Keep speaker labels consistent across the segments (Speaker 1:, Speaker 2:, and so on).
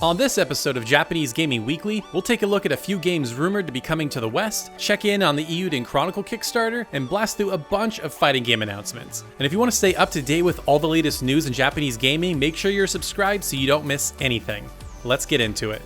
Speaker 1: On this episode of Japanese Gaming Weekly, we'll take a look at a few games rumored to be coming to the West, check in on the Eiyuden Chronicle Kickstarter, and blast through a bunch of fighting game announcements. And if you want to stay up to date with all the latest news in Japanese gaming, make sure you're subscribed so you don't miss anything. Let's get into it.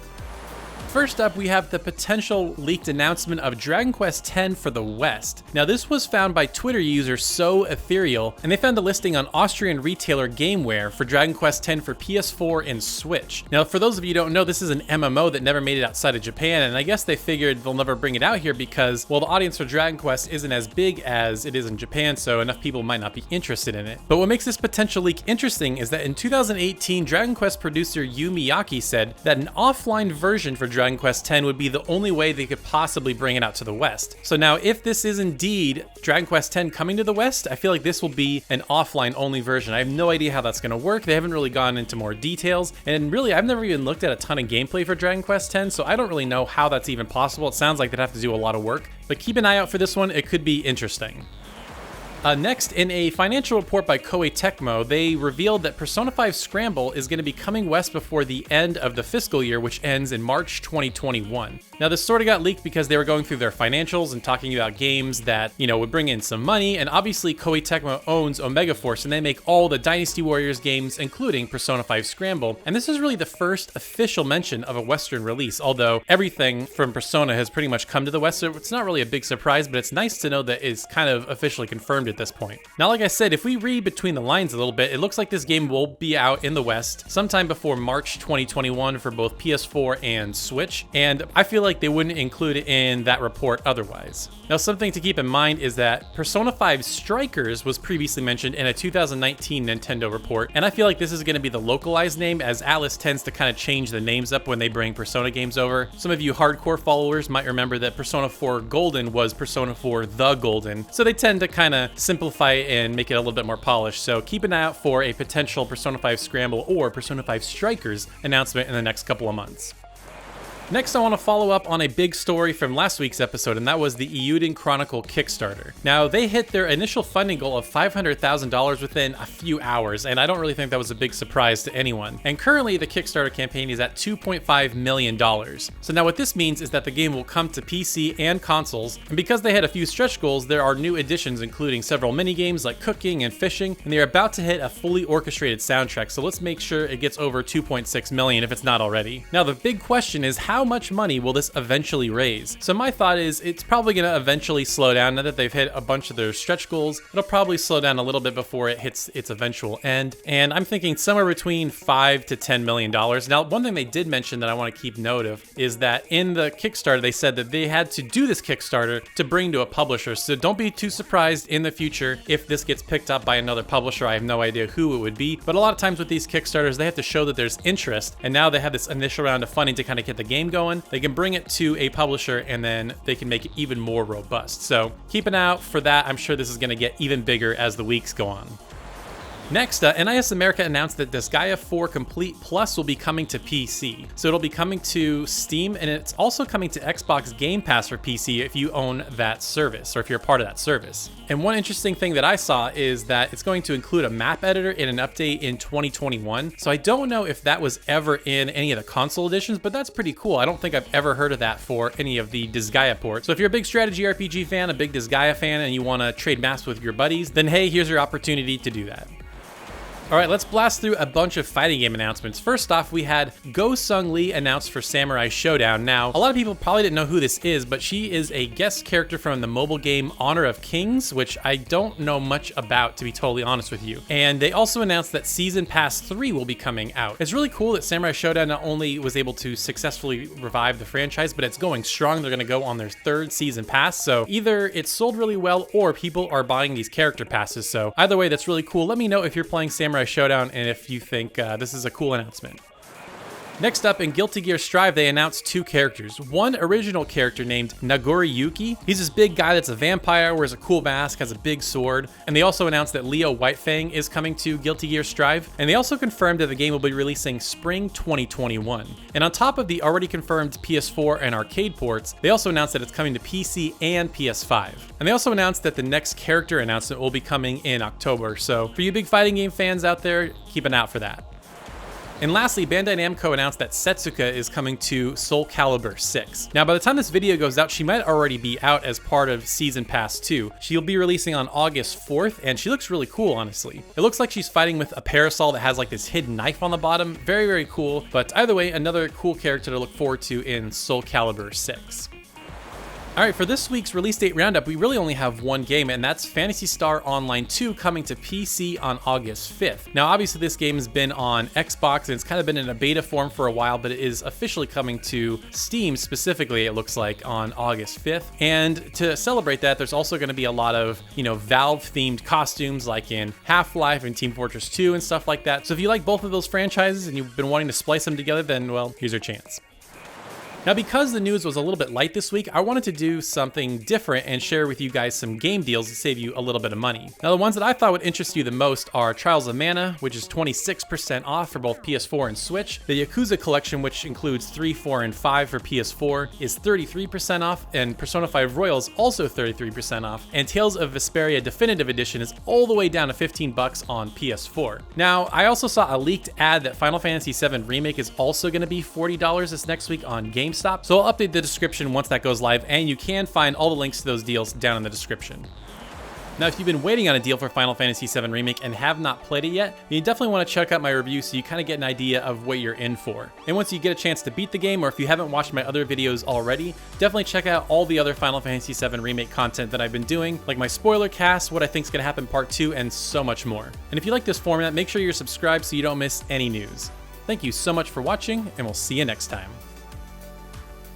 Speaker 1: First up, we have the potential leaked announcement of Dragon Quest X for the West. Now, this was found by Twitter user So Ethereal, and they found a listing on Austrian retailer Gameware for Dragon Quest X for PS4 and Switch. Now, for those of you who don't know, this is an MMO that never made it outside of Japan, and I guess they figured they'll never bring it out here because, well, the audience for Dragon Quest isn't as big as it is in Japan, so enough people might not be interested in it. But what makes this potential leak interesting is that in 2018, Dragon Quest producer Yu Miyake said that an offline version for Dragon Quest X would be the only way they could possibly bring it out to the West. So now, if this is indeed Dragon Quest X coming to the West, I feel like this will be an offline only version. I have no idea how that's going to work. They haven't really gone into more details, and really, I've never even looked at a ton of gameplay for Dragon Quest X, so I don't really know how that's even possible. It sounds like they'd have to do a lot of work, but keep an eye out for this one. It could be interesting. Next, in a financial report by Koei Tecmo, they revealed that Persona 5 Scramble is going to be coming west before the end of the fiscal year, which ends in March 2021. Now, this sort of got leaked because they were going through their financials and talking about games that, would bring in some money, and obviously Koei Tecmo owns Omega Force, and they make all the Dynasty Warriors games, including Persona 5 Scramble, and this is really the first official mention of a Western release, although everything from Persona has pretty much come to the West, so it's not really a big surprise, but it's nice to know that it's kind of officially confirmed at this point. Now, like I said, if we read between the lines a little bit, it looks like this game will be out in the West sometime before March 2021 for both PS4 and Switch, and I feel like they wouldn't include it in that report otherwise. Now, something to keep in mind is that Persona 5 Strikers was previously mentioned in a 2019 Nintendo report, and I feel like this is going to be the localized name, as Atlus tends to kind of change the names up when they bring Persona games over. Some of you hardcore followers might remember that Persona 4 Golden was Persona 4 The Golden, so they tend to kind of simplify it and make it a little bit more polished, so keep an eye out for a potential Persona 5 Scramble or Persona 5 Strikers announcement in the next couple of months. Next, I want to follow up on a big story from last week's episode, and that was the Eiyuden Chronicle Kickstarter. Now, they hit their initial funding goal of $500,000 within a few hours, and I don't really think that was a big surprise to anyone. And currently, the Kickstarter campaign is at $2.5 million. So now what this means is that the game will come to PC and consoles, and because they had a few stretch goals, there are new additions including several mini-games like cooking and fishing, and they're about to hit a fully orchestrated soundtrack, so let's make sure it gets over $2.6 million if it's not already. Now, the big question is, how much money will this eventually raise? So my thought is it's probably going to eventually slow down. Now that they've hit a bunch of their stretch goals, it'll probably slow down a little bit before it hits its eventual end. And I'm thinking somewhere between $5 to $10 million. Now, one thing they did mention that I want to keep note of is that in the Kickstarter, they said that they had to do this Kickstarter to bring to a publisher. So don't be too surprised in the future if this gets picked up by another publisher. I have no idea who it would be, but a lot of times with these Kickstarters, they have to show that there's interest. And now they have this initial round of funding to kind of get the game going. They can bring it to a publisher and then they can make it even more robust. So keep an eye out for that. I'm sure this is going to get even bigger as the weeks go on. Next, NIS America announced that Disgaea 4 Complete Plus will be coming to PC. So it'll be coming to Steam, and it's also coming to Xbox Game Pass for PC if you own that service, or if you're a part of that service. And one interesting thing that I saw is that it's going to include a map editor in an update in 2021. So I don't know if that was ever in any of the console editions, but that's pretty cool. I don't think I've ever heard of that for any of the Disgaea ports. So if you're a big strategy RPG fan, a big Disgaea fan, and you want to trade maps with your buddies, then hey, here's your opportunity to do that. Alright, let's blast through a bunch of fighting game announcements. First off, we had Go Sung Lee announced for Samurai Showdown. Now, a lot of people probably didn't know who this is, but she is a guest character from the mobile game Honor of Kings, which I don't know much about, to be totally honest with you. And they also announced that Season Pass 3 will be coming out. It's really cool that Samurai Showdown not only was able to successfully revive the franchise, but it's going strong. They're going to go on their third Season Pass, so either it's sold really well or people are buying these character passes. So either way, that's really cool. Let me know if you're playing Samurai Showdown and if you think this is a cool announcement. Next up, in Guilty Gear Strive, they announced two characters. One original character named Nagori Yuki. He's this big guy that's a vampire, wears a cool mask, has a big sword. And they also announced that Leo Whitefang is coming to Guilty Gear Strive. And they also confirmed that the game will be releasing spring 2021. And on top of the already confirmed PS4 and arcade ports, they also announced that it's coming to PC and PS5. And they also announced that the next character announcement will be coming in October. So for you big fighting game fans out there, keep an eye out for that. And lastly, Bandai Namco announced that Setsuka is coming to Soul Calibur 6. Now, by the time this video goes out, she might already be out as part of Season Pass 2. She'll be releasing on August 4th, and she looks really cool, honestly. It looks like she's fighting with a parasol that has like this hidden knife on the bottom. Very, very cool. But either way, another cool character to look forward to in Soul Calibur 6. Alright, for this week's release date roundup, we really only have one game, and that's Phantasy Star Online 2 coming to PC on August 5th. Now, obviously this game has been on Xbox, and it's kind of been in a beta form for a while, but it is officially coming to Steam specifically, it looks like, on August 5th. And to celebrate that, there's also going to be a lot of, Valve-themed costumes, like in Half-Life and Team Fortress 2 and stuff like that. So if you like both of those franchises and you've been wanting to splice them together, then, well, here's your chance. Now, because the news was a little bit light this week, I wanted to do something different and share with you guys some game deals to save you a little bit of money. Now, the ones that I thought would interest you the most are Trials of Mana, which is 26% off for both PS4 and Switch. The Yakuza Collection, which includes 3, 4, and 5 for PS4, is 33% off, and Persona 5 Royal is also 33% off, and Tales of Vesperia Definitive Edition is all the way down to $15 on PS4. Now, I also saw a leaked ad that Final Fantasy VII Remake is also going to be $40 this next week on GameStop. So I'll update the description once that goes live, and you can find all the links to those deals down in the description. Now, if you've been waiting on a deal for Final Fantasy VII Remake and have not played it yet, you definitely want to check out my review so you kind of get an idea of what you're in for. And once you get a chance to beat the game, or if you haven't watched my other videos already, definitely check out all the other Final Fantasy VII Remake content that I've been doing, like my spoiler cast, what I think is going to happen part 2, and so much more. And if you like this format, make sure you're subscribed so you don't miss any news. Thank you so much for watching, and we'll see you next time.